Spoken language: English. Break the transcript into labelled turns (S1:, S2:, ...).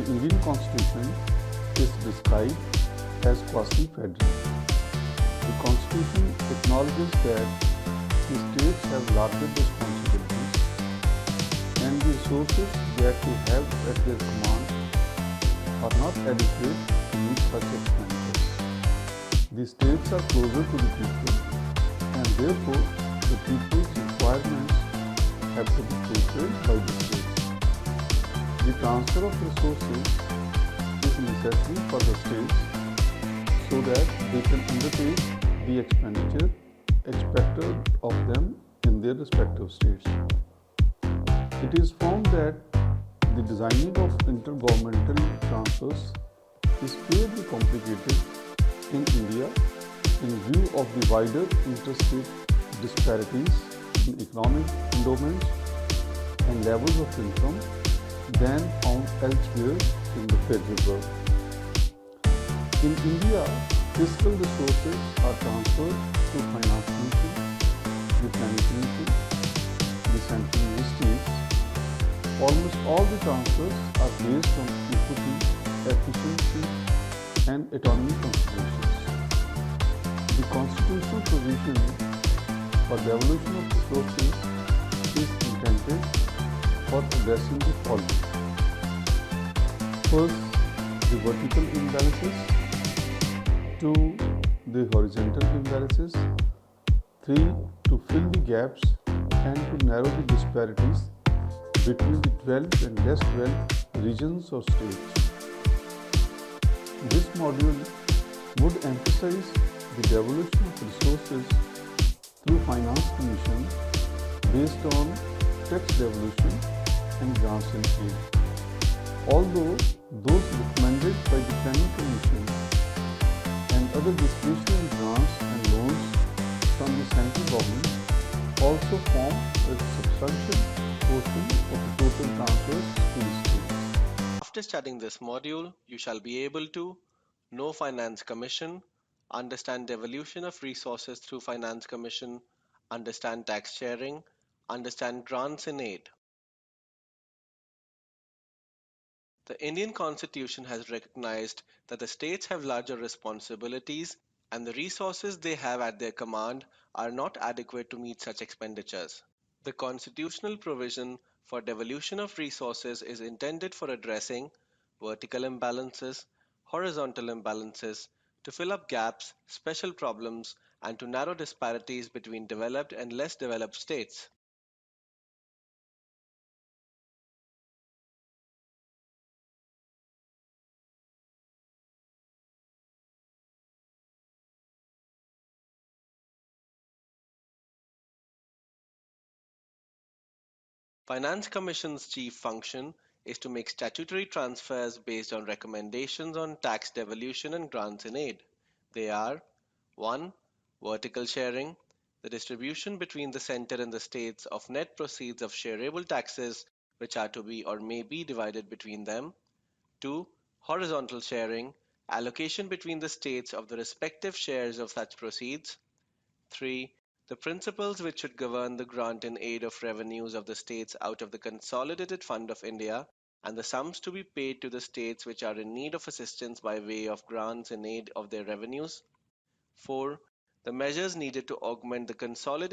S1: The Indian Constitution is described as quasi-federal. The Constitution acknowledges that the states have larger responsibilities and the resources that they have at their command are not adequate to meet such expenditures. The states are closer to the people and therefore the people's requirements have to be fulfilled by the states. The transfer of resources is necessary for the states so that they can undertake the expenditure expected of them in their respective states. It is found that the designing of intergovernmental transfers is fairly complicated in India in view of the wider interstate disparities in economic endowments and levels of income than found elsewhere in the federal world. In India, fiscal resources are transferred to Finance Commission, the Planning Commission, the Central Ministries. Almost all the transfers are based on equity, efficiency, and autonomy considerations. The constitutional provision for devolution of resources is intended for addressing the following. First, the vertical imbalances. 2. The horizontal imbalances. 3. To fill the gaps and to narrow the disparities between the developed and less developed regions or states. This module would emphasize the devolution of resources through Finance Commission based on tax devolution and grants and aid. Although those recommended by the Planning Commission and other discretionary grants and loans from the central government also form a substantial portion of the total transfers to the states.
S2: After studying this module, you shall be able to know Finance Commission, understand devolution of resources through Finance Commission, understand tax sharing, understand grants and aid. The Indian Constitution has recognized that the states have larger responsibilities and the resources they have at their command are not adequate to meet such expenditures. The constitutional provision for devolution of resources is intended for addressing vertical imbalances, horizontal imbalances, to fill up gaps, special problems, and to narrow disparities between developed and less developed states. Finance Commission's chief function is to make statutory transfers based on recommendations on tax devolution and grants in aid. They are 1. Vertical sharing, the distribution between the center and the states of net proceeds of shareable taxes which are to be or may be divided between them. 2. Horizontal sharing, allocation between the states of the respective shares of such proceeds. 3. The principles which should govern the grant and aid of revenues of the states out of the Consolidated Fund of India, and the sums to be paid to the states which are in need of assistance by way of grants and aid of their revenues. 4. The measures needed to augment the consolidated